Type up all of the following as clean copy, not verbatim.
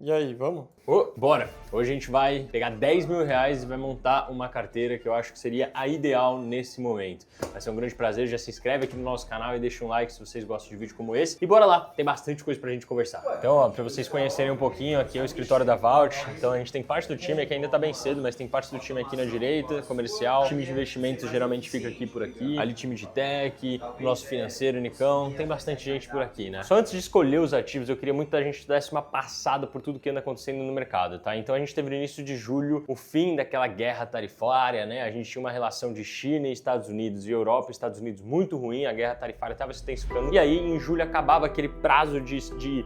E aí, vamos? Bora! Hoje a gente vai pegar 10 mil reais e vai montar uma carteira que eu acho que seria a ideal nesse momento. Vai ser um grande prazer, já se inscreve aqui no nosso canal e deixa um like se vocês gostam de vídeo como esse. E bora lá, tem bastante coisa pra gente conversar. Então, ó, pra vocês conhecerem um pouquinho, aqui é o escritório da Vault. Então a gente tem parte do time, que ainda tá bem cedo, mas tem parte do time aqui na direita, comercial. Time de investimentos geralmente fica aqui por aqui. Ali time de tech, nosso financeiro, Nicão. Tem bastante gente por aqui, né? Só antes de escolher os ativos, eu queria muito que a gente desse uma passada por tudo que anda acontecendo no mercado, tá? Então a gente teve no início de julho o fim daquela guerra tarifária, né? A gente tinha uma relação de China e Estados Unidos e Europa e Estados Unidos muito ruim, a guerra tarifária estava se intensificando. E aí em julho acabava aquele prazo de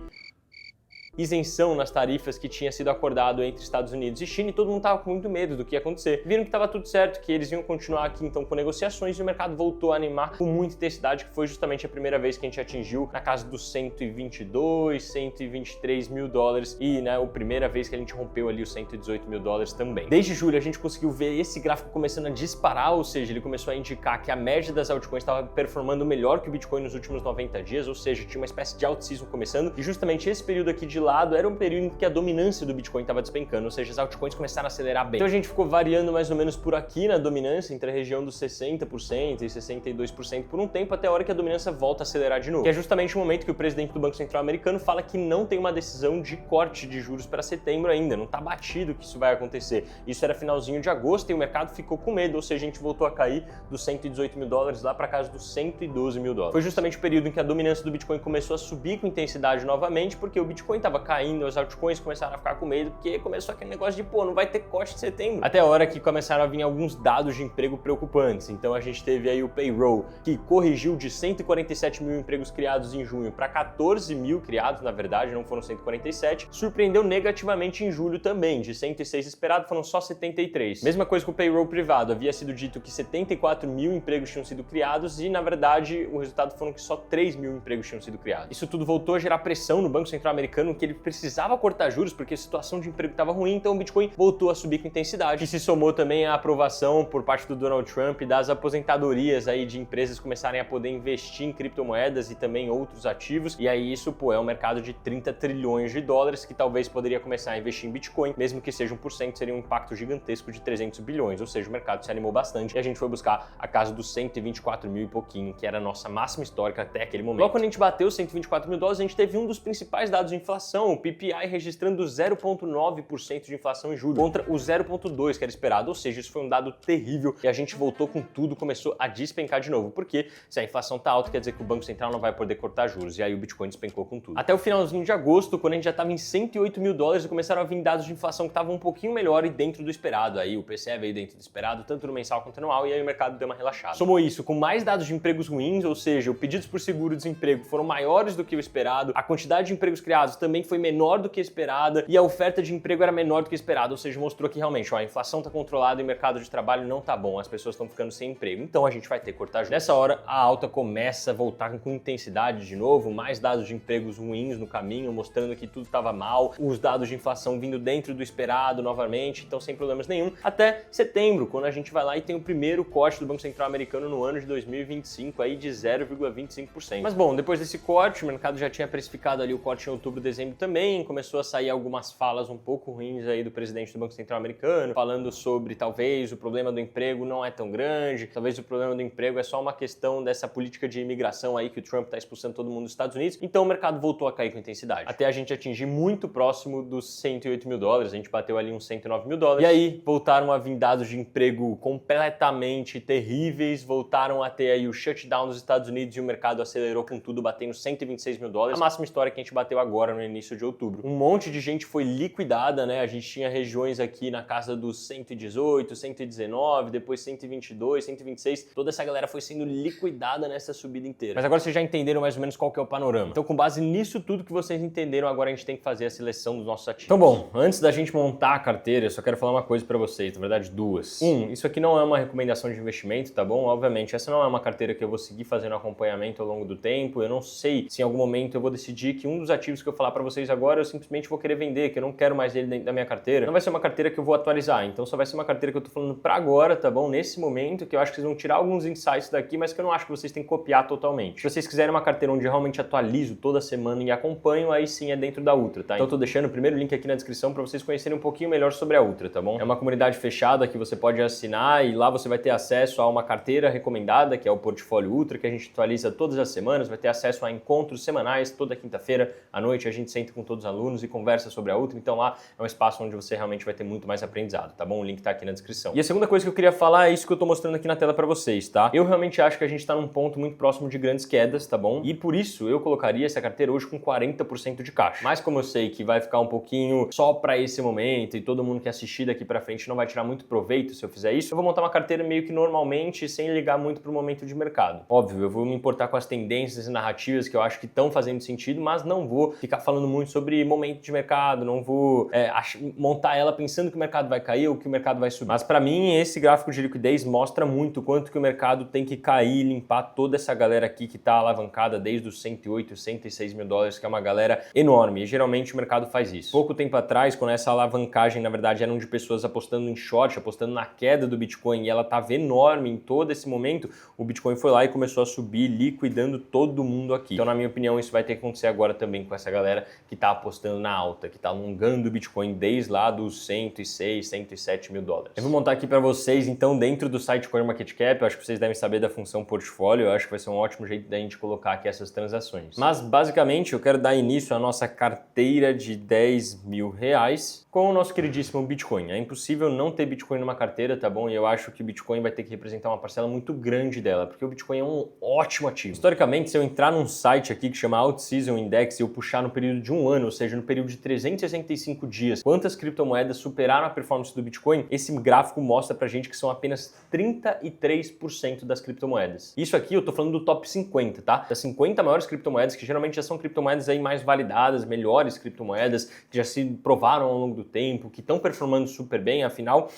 isenção nas tarifas que tinha sido acordado entre Estados Unidos e China, e todo mundo estava com muito medo do que ia acontecer. Viram que estava tudo certo, que eles iam continuar aqui então com negociações, e o mercado voltou a animar com muita intensidade, que foi justamente a primeira vez que a gente atingiu na casa dos 122, 123 mil dólares, e né, a primeira vez que a gente rompeu ali os 118 mil dólares também. Desde julho a gente conseguiu ver esse gráfico começando a disparar, ou seja, ele começou a indicar que a média das altcoins estava performando melhor que o Bitcoin nos últimos 90 dias, ou seja, tinha uma espécie de alt-season começando, e justamente esse período aqui de lado era um período em que a dominância do Bitcoin estava despencando, ou seja, as altcoins começaram a acelerar bem. Então a gente ficou variando mais ou menos por aqui na dominância, entre a região dos 60% e 62% por um tempo, até a hora que a dominância volta a acelerar de novo. Que é justamente o momento que o presidente do Banco Central americano fala que não tem uma decisão de corte de juros para setembro ainda, não está batido que isso vai acontecer. Isso era finalzinho de agosto e o mercado ficou com medo, ou seja, a gente voltou a cair dos 118 mil dólares lá para casa dos 112 mil dólares. Foi justamente o período em que a dominância do Bitcoin começou a subir com intensidade novamente, porque o Bitcoin estava caindo, as altcoins começaram a ficar com medo, porque começou aquele negócio de, não vai ter corte em setembro. Até a hora que começaram a vir alguns dados de emprego preocupantes. Então a gente teve aí o payroll, que corrigiu de 147 mil empregos criados em junho para 14 mil criados, na verdade, não foram 147. Surpreendeu negativamente em julho também, de 106 esperado, foram só 73. Mesma coisa com o payroll privado, havia sido dito que 74 mil empregos tinham sido criados e, na verdade, o resultado foram que só 3 mil empregos tinham sido criados. Isso tudo voltou a gerar pressão no Banco Central americano, que ele precisava cortar juros porque a situação de emprego estava ruim, então o Bitcoin voltou a subir com intensidade, que se somou também à aprovação por parte do Donald Trump das aposentadorias aí de empresas começarem a poder investir em criptomoedas e também outros ativos, e aí isso, é um mercado de 30 trilhões de dólares que talvez poderia começar a investir em Bitcoin, mesmo que seja 1%, seria um impacto gigantesco de 300 bilhões, ou seja, o mercado se animou bastante e a gente foi buscar a casa dos 124 mil e pouquinho, que era a nossa máxima histórica até aquele momento. Logo quando a gente bateu 124 mil dólares, a gente teve um dos principais dados de inflação, o PPI registrando 0,9% de inflação em julho, contra o 0,2% que era esperado, ou seja, isso foi um dado terrível e a gente voltou com tudo, começou a despencar de novo, porque se a inflação tá alta, quer dizer que o Banco Central não vai poder cortar juros, e aí o Bitcoin despencou com tudo. Até o finalzinho de agosto, quando a gente já estava em 108 mil dólares, começaram a vir dados de inflação que estavam um pouquinho melhor e dentro do esperado, aí o PCE veio dentro do esperado, tanto no mensal quanto no anual, e aí o mercado deu uma relaxada. Somou isso com mais dados de empregos ruins, ou seja, os pedidos por seguro-desemprego foram maiores do que o esperado, a quantidade de empregos criados também foi menor do que esperada e a oferta de emprego era menor do que esperado, ou seja, mostrou que realmente a inflação está controlada e o mercado de trabalho não está bom, as pessoas estão ficando sem emprego, então a gente vai ter que cortar juros. Nessa hora, a alta começa a voltar com intensidade de novo, mais dados de empregos ruins no caminho, mostrando que tudo estava mal, os dados de inflação vindo dentro do esperado novamente, então sem problemas nenhum, até setembro, quando a gente vai lá e tem o primeiro corte do Banco Central americano no ano de 2025, aí de 0,25%. Mas bom, depois desse corte, o mercado já tinha precificado ali o corte em outubro, dezembro também, começou a sair algumas falas um pouco ruins aí do presidente do Banco Central americano, falando sobre talvez o problema do emprego não é tão grande, talvez o problema do emprego é só uma questão dessa política de imigração aí que o Trump está expulsando todo mundo dos Estados Unidos, então o mercado voltou a cair com intensidade, até a gente atingir muito próximo dos 108 mil dólares, a gente bateu ali uns 109 mil dólares, e aí voltaram a vir dados de emprego completamente terríveis, voltaram a ter aí o shutdown dos Estados Unidos e o mercado acelerou com tudo, batendo 126 mil dólares, a máxima história que a gente bateu agora no início de outubro. Um monte de gente foi liquidada, né? A gente tinha regiões aqui na casa dos 118, 119, depois 122, 126, toda essa galera foi sendo liquidada nessa subida inteira. Mas agora vocês já entenderam mais ou menos qual que é o panorama. Então, com base nisso tudo que vocês entenderam, agora a gente tem que fazer a seleção dos nossos ativos. Então, bom, antes da gente montar a carteira, eu só quero falar uma coisa pra vocês, na verdade duas. Isso aqui não é uma recomendação de investimento, tá bom? Obviamente, essa não é uma carteira que eu vou seguir fazendo acompanhamento ao longo do tempo, eu não sei se em algum momento eu vou decidir que um dos ativos que eu falar pra vocês agora, eu simplesmente vou querer vender, que eu não quero mais ele dentro da minha carteira. Não vai ser uma carteira que eu vou atualizar, então só vai ser uma carteira que eu tô falando pra agora, tá bom? Nesse momento, que eu acho que vocês vão tirar alguns insights daqui, mas que eu não acho que vocês têm que copiar totalmente. Se vocês quiserem uma carteira onde eu realmente atualizo toda semana e acompanho, aí sim é dentro da Ultra, tá? Então eu tô deixando o primeiro link aqui na descrição pra vocês conhecerem um pouquinho melhor sobre a Ultra, tá bom? É uma comunidade fechada que você pode assinar e lá você vai ter acesso a uma carteira recomendada, que é o Portfólio Ultra, que a gente atualiza todas as semanas, vai ter acesso a encontros semanais, toda quinta-feira à noite a gente senta com todos os alunos e conversa sobre a Ultra, então lá é um espaço onde você realmente vai ter muito mais aprendizado, tá bom? O link tá aqui na descrição. E a segunda coisa que eu queria falar é isso que eu tô mostrando aqui na tela pra vocês, tá? Eu realmente acho que a gente tá num ponto muito próximo de grandes quedas, tá bom? E por isso eu colocaria essa carteira hoje com 40% de caixa. Mas como eu sei que vai ficar um pouquinho só pra esse momento e todo mundo que assistir daqui pra frente não vai tirar muito proveito se eu fizer isso, eu vou montar uma carteira meio que normalmente, sem ligar muito pro momento de mercado. Óbvio, eu vou me importar com as tendências e narrativas que eu acho que estão fazendo sentido, mas não vou ficar falando muito sobre momento de mercado, não vou montar ela pensando que o mercado vai cair ou que o mercado vai subir. Mas para mim, esse gráfico de liquidez mostra muito quanto que o mercado tem que cair e limpar toda essa galera aqui que está alavancada desde os 108, 106 mil dólares, que é uma galera enorme. E geralmente o mercado faz isso. Pouco tempo atrás, quando essa alavancagem, na verdade, eram de pessoas apostando em short, apostando na queda do Bitcoin, e ela estava enorme em todo esse momento, o Bitcoin foi lá e começou a subir, liquidando todo mundo aqui. Então, na minha opinião, isso vai ter que acontecer agora também com essa galera que está apostando na alta, que está alongando o Bitcoin desde lá dos 106, 107 mil dólares. Eu vou montar aqui para vocês, então, dentro do site CoinMarketCap, eu acho que vocês devem saber da função portfólio, eu acho que vai ser um ótimo jeito da gente colocar aqui essas transações. Mas, basicamente, eu quero dar início à nossa carteira de 10 mil reais com o nosso queridíssimo Bitcoin. É impossível não ter Bitcoin numa carteira, tá bom? E eu acho que o Bitcoin vai ter que representar uma parcela muito grande dela, porque o Bitcoin é um ótimo ativo. Historicamente, se eu entrar num site aqui que chama Out-Season Index e eu puxar no período de um ano, ou seja, no período de 365 dias, quantas criptomoedas superaram a performance do Bitcoin, esse gráfico mostra pra gente que são apenas 33% das criptomoedas. Isso aqui eu tô falando do top 50, tá? Das 50 maiores criptomoedas, que geralmente já são criptomoedas aí mais validadas, melhores criptomoedas, que já se provaram ao longo do tempo, que estão performando super bem, afinal,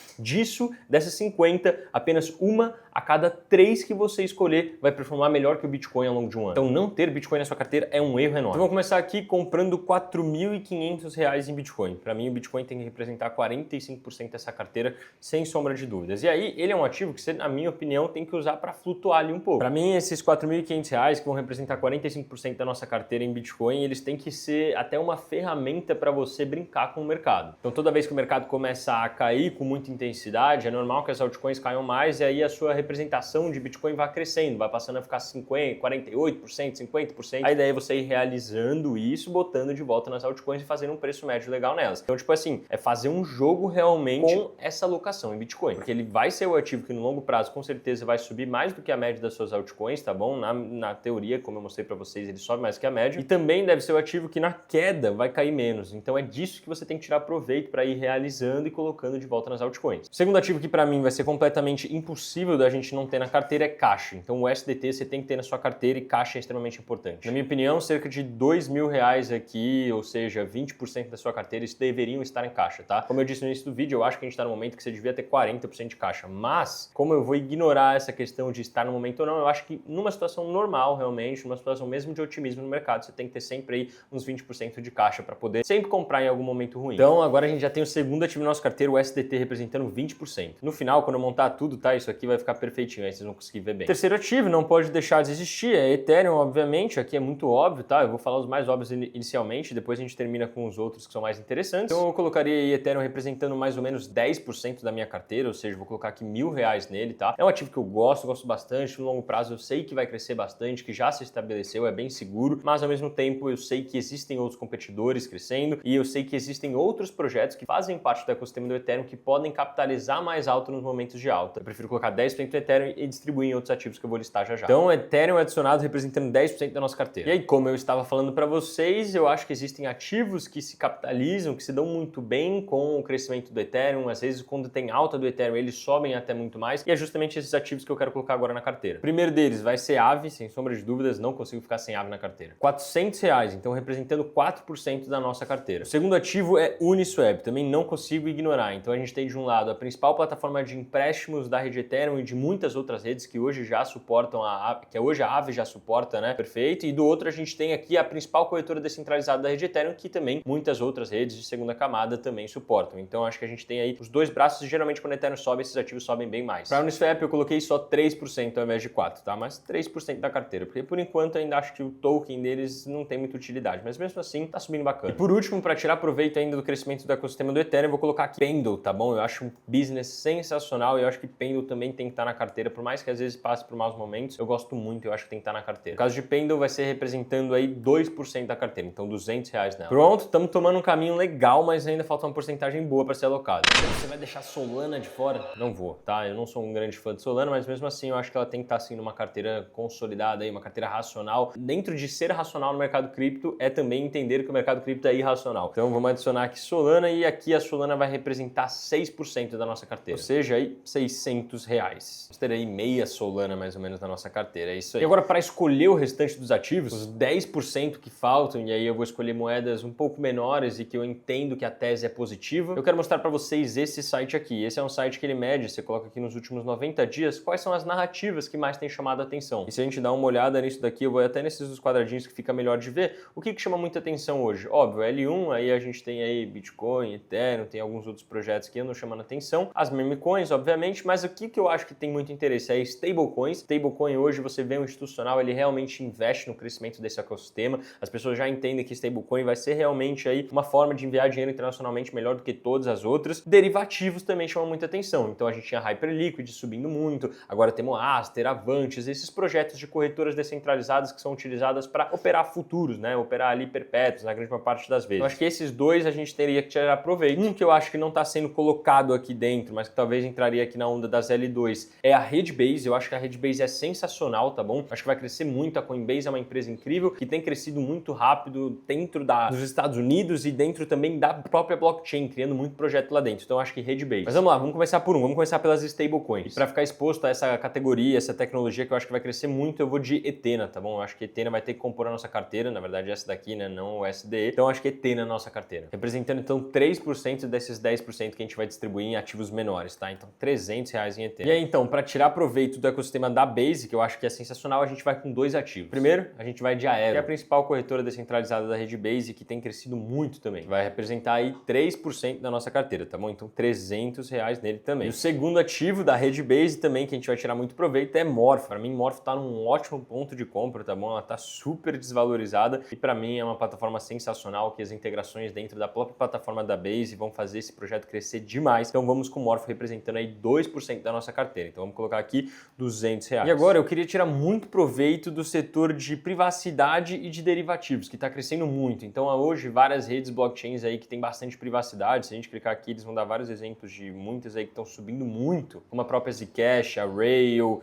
dessas 50, apenas uma a cada 3 que você escolher vai performar melhor que o Bitcoin ao longo de um ano. Então não ter Bitcoin na sua carteira é um erro enorme. Então vamos começar aqui comprando R$ 4.500 em Bitcoin. Para mim o Bitcoin tem que representar 45% dessa carteira, sem sombra de dúvidas. E aí ele é um ativo que você, na minha opinião, tem que usar para flutuar ali um pouco. Para mim esses R$ 4.500 que vão representar 45% da nossa carteira em Bitcoin, eles têm que ser até uma ferramenta para você brincar com o mercado. Então toda vez que o mercado começa a cair com muita intensidade, é normal que as altcoins caiam mais e aí a sua representação de Bitcoin vai crescendo, vai passando a ficar 50%, 48%, 50%. A ideia é você ir realizando isso, botando de volta nas altcoins e fazendo um preço médio legal nelas. Então, tipo assim, é fazer um jogo realmente com essa alocação em Bitcoin, porque ele vai ser o ativo que no longo prazo com certeza vai subir mais do que a média das suas altcoins, tá bom? Na teoria, como eu mostrei pra vocês, ele sobe mais que a média, e também deve ser o ativo que na queda vai cair menos. Então é disso que você tem que tirar proveito para ir realizando e colocando de volta nas altcoins. O segundo ativo que para mim vai ser completamente impossível da gente não ter na carteira é caixa. Então o USDT você tem que ter na sua carteira e caixa é extremamente importante. Na minha opinião, cerca de R$ 2.000 aqui, ou seja, 20% da sua carteira, isso deveriam estar em caixa, tá? Como eu disse no início do vídeo, eu acho que a gente está no momento que você devia ter 40% de caixa, mas como eu vou ignorar essa questão de estar no momento ou não, eu acho que numa situação normal realmente, numa situação mesmo de otimismo no mercado, você tem que ter sempre aí uns 20% de caixa para poder sempre comprar em algum momento ruim. Então agora a gente já tem o segundo ativo na nossa carteira, o USDT representando 20%. No final, quando eu montar tudo, tá? Isso aqui vai ficar perfeitinho, aí vocês vão conseguir ver bem. Terceiro ativo, não pode deixar de existir, é Ethereum, obviamente, aqui é muito óbvio, tá? Eu vou falar os mais óbvios inicialmente, depois a gente termina com os outros que são mais interessantes. Então eu colocaria aí Ethereum representando mais ou menos 10% da minha carteira, ou seja, vou colocar aqui R$ 1.000 nele, tá? É um ativo que eu gosto bastante, no longo prazo eu sei que vai crescer bastante, que já se estabeleceu, é bem seguro, mas ao mesmo tempo eu sei que existem outros competidores crescendo e eu sei que existem outros projetos que fazem parte do ecossistema do Ethereum que podem capitalizar mais alto nos momentos de alta. Eu prefiro colocar 10% do Ethereum e distribuir em outros ativos que eu vou listar já já. Então, Ethereum adicionado representando 10% da nossa carteira. E aí, como eu estava falando para vocês, eu acho que existem ativos que se capitalizam, que se dão muito bem com o crescimento do Ethereum. Às vezes, quando tem alta do Ethereum, eles sobem até muito mais. E é justamente esses ativos que eu quero colocar agora na carteira. O primeiro deles vai ser Aave, sem sombra de dúvidas, não consigo ficar sem Aave na carteira. R$ 400, então representando 4% da nossa carteira. O segundo ativo é Uniswap, também não consigo ignorar. Então a gente tem de um lado a principal plataforma de empréstimos da rede Ethereum e de muitas outras redes que hoje já suportam que hoje a Aave já suporta, né? Perfeito. E do outro a gente tem aqui a principal corretora descentralizada da rede Ethereum, que também muitas outras redes de segunda camada também suportam. Então acho que a gente tem aí os dois braços e geralmente quando o Ethereum sobe, esses ativos sobem bem mais. Para a Uniswap eu coloquei só 3% ao invés de 4%, tá? Mas 3% da carteira, porque por enquanto ainda acho que o token deles não tem muita utilidade, mas mesmo assim tá subindo bacana. E por último, para tirar proveito ainda do crescimento do ecossistema do Ethereum, eu vou colocar aqui Pendle, tá bom? Eu acho um business sensacional e eu acho que Pendle também tem que estar na carteira, por mais que às vezes passe por maus momentos, eu gosto muito, eu acho que tem que estar na carteira. No caso de Pendle vai ser representando aí 2% da carteira, então R$200 nela. Pronto, estamos tomando um caminho legal, mas ainda falta uma porcentagem boa para ser alocada. Você vai deixar Solana de fora? Não vou, tá? Eu não sou um grande fã de Solana, mas mesmo assim eu acho que ela tem que estar assim numa carteira consolidada aí, uma carteira racional. Dentro de ser racional no mercado cripto é também entender que o mercado cripto é irracional. Então vamos adicionar aqui Solana e aqui a Solana vai representar 6% da nossa carteira, ou seja, aí R$600. Vamos ter aí meia Solana mais ou menos na nossa carteira, é isso aí. E agora para escolher o restante dos ativos, os 10% que faltam, e aí eu vou escolher moedas um pouco menores e que eu entendo que a tese é positiva, eu quero mostrar para vocês esse site aqui. Esse é um site que ele mede, você coloca aqui nos últimos 90 dias, quais são as narrativas que mais têm chamado a atenção. E se a gente dá uma olhada nisso daqui, eu vou até nesses dos quadradinhos que fica melhor de ver, o que chama muita atenção hoje? Óbvio, L1, aí a gente tem aí Bitcoin, Ethereum, tem alguns outros projetos que andam chamando atenção, as meme coins, obviamente, mas o que eu acho que tem muito interesse é stablecoins. Stablecoin hoje você vê um institucional, ele realmente investe no crescimento desse ecossistema, as pessoas já entendem que stablecoin vai ser realmente aí uma forma de enviar dinheiro internacionalmente melhor do que todas as outras. Derivativos também chamam muita atenção, então a gente tinha Hyperliquid subindo muito, agora temos Aster, Avantis, esses projetos de corretoras descentralizadas que são utilizadas para operar futuros, né, operar ali perpétuos na grande parte das vezes. Eu acho que esses dois a gente teria que tirar proveito. Um que eu acho que não está sendo colocado aqui dentro, mas que talvez entraria aqui na onda das L2, é a Redbase. Eu acho que a Redbase é sensacional, tá bom? Acho que vai crescer muito, a Coinbase é uma empresa incrível, que tem crescido muito rápido dentro dos Estados Unidos e dentro também da própria blockchain, criando muito projeto lá dentro. Então eu acho que Redbase. Mas vamos lá, vamos começar por vamos começar pelas stablecoins. Para ficar exposto a essa categoria, essa tecnologia que eu acho que vai crescer muito, eu vou de Ethena, tá bom? Eu acho que Ethena vai ter que compor a nossa carteira, na verdade essa daqui, né, não o SDE. Então eu acho que Ethena é a nossa carteira. Representando então 3% desses 10% que a gente vai distribuir em ativos menores, tá? Então R$300 em Ethena. E aí então, para tirar proveito do ecossistema da Base, que eu acho que é sensacional, a gente vai com dois ativos. Primeiro, a gente vai de Aero, que é a principal corretora descentralizada da rede Base, que tem crescido muito também. Vai representar aí 3% da nossa carteira, tá bom? Então R$300 nele também. E o segundo ativo da rede Base também, que a gente vai tirar muito proveito, é Morph. Para mim, Morph tá num ótimo ponto de compra, tá bom? Ela tá super desvalorizada e para mim é uma plataforma sensacional, que as integrações dentro da própria plataforma da Base vão fazer esse projeto crescer demais. Então vamos com o Morph representando aí 2% da nossa carteira. Então vamos colocar aqui R$200. E agora eu queria tirar muito proveito do setor de privacidade e de derivativos, que está crescendo muito. Então hoje várias redes blockchains aí que tem bastante privacidade, se a gente clicar aqui eles vão dar vários exemplos de muitas aí que estão subindo muito, como a própria Zcash, a Rail,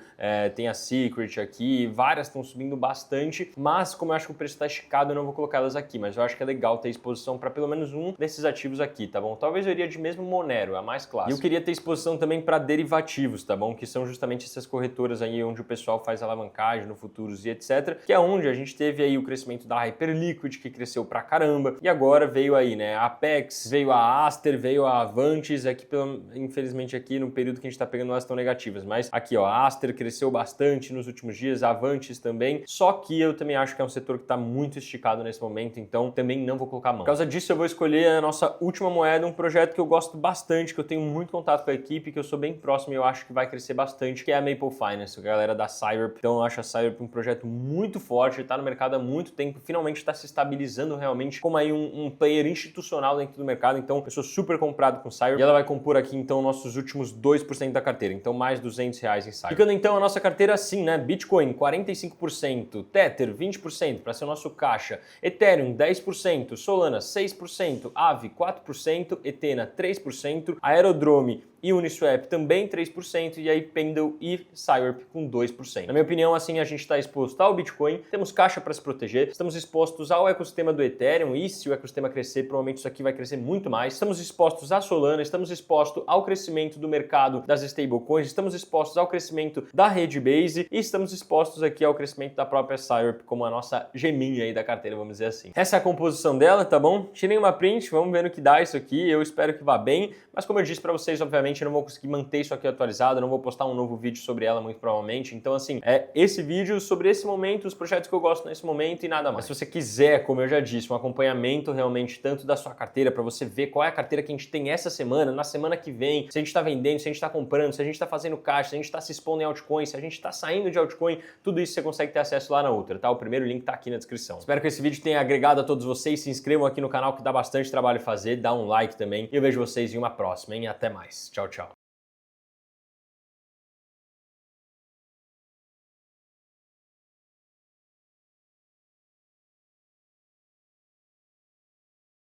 tem a Secret aqui, várias estão subindo bastante, mas como eu acho que o preço está esticado eu não vou colocá-las aqui, mas eu acho que é legal ter exposição para pelo menos um desses ativos aqui, tá bom? Talvez eu iria de mesmo Monero, a mais clássica. E eu queria ter exposição também para derivativos, tá bom? Que são justamente essas corretoras aí onde o pessoal faz alavancagem no futuros e etc, que é onde a gente teve aí o crescimento da Hyperliquid, que cresceu pra caramba, e agora veio aí, né, a Apex, veio a Aster, veio a Avantis, aqui infelizmente aqui no período que a gente tá pegando elas tão negativas, mas aqui ó, a Aster cresceu bastante nos últimos dias, a Avantis também, só que eu também acho que é um setor que tá muito esticado nesse momento, então também não vou colocar a mão. Por causa disso eu vou escolher a nossa última moeda, um projeto que eu gosto bastante, que eu tenho muito contato com a equipe, que eu sou bem próximo e eu acho que vai crescer bastante, que é a Maple Finance, a galera da Syrup. Então eu acho a Syrup um projeto muito forte, está no mercado há muito tempo, finalmente está se estabilizando realmente como aí um player institucional dentro do mercado, então eu sou super comprado com Syrup e ela vai compor aqui então nossos últimos 2% da carteira, então mais R$200 em Syrup. Ficando então a nossa carteira assim, né? Bitcoin 45%, Tether 20% para ser o nosso caixa, Ethereum 10%, Solana 6%, Aave 4%, Ethena 3%, Aerodrome e Uniswap também 3%, e aí Pendle e Syrup com 2%. Na minha opinião, assim, a gente está exposto ao Bitcoin, temos caixa para se proteger, estamos expostos ao ecossistema do Ethereum, e se o ecossistema crescer, provavelmente isso aqui vai crescer muito mais. Estamos expostos à Solana, estamos expostos ao crescimento do mercado das stablecoins, estamos expostos ao crescimento da rede Base e estamos expostos aqui ao crescimento da própria Syrup como a nossa geminha aí da carteira, vamos dizer assim. Essa é a composição dela, tá bom? Tirei uma print, vamos ver no que dá isso aqui, eu espero que vá bem, mas como eu disse para vocês, obviamente, sinceramente, eu não vou conseguir manter isso aqui atualizado, eu não vou postar um novo vídeo sobre ela muito provavelmente. Então, assim, é esse vídeo sobre esse momento, os projetos que eu gosto nesse momento e nada mais. Mas se você quiser, como eu já disse, um acompanhamento realmente tanto da sua carteira, para você ver qual é a carteira que a gente tem essa semana, na semana que vem, se a gente está vendendo, se a gente está comprando, se a gente está fazendo caixa, se a gente está se expondo em altcoin, se a gente está saindo de altcoin, tudo isso você consegue ter acesso lá na Ultra, tá? O primeiro link tá aqui na descrição. Espero que esse vídeo tenha agregado a todos vocês, se inscrevam aqui no canal que dá bastante trabalho fazer, dá um like também e eu vejo vocês em uma próxima, hein? Até mais. Tchau, tchau.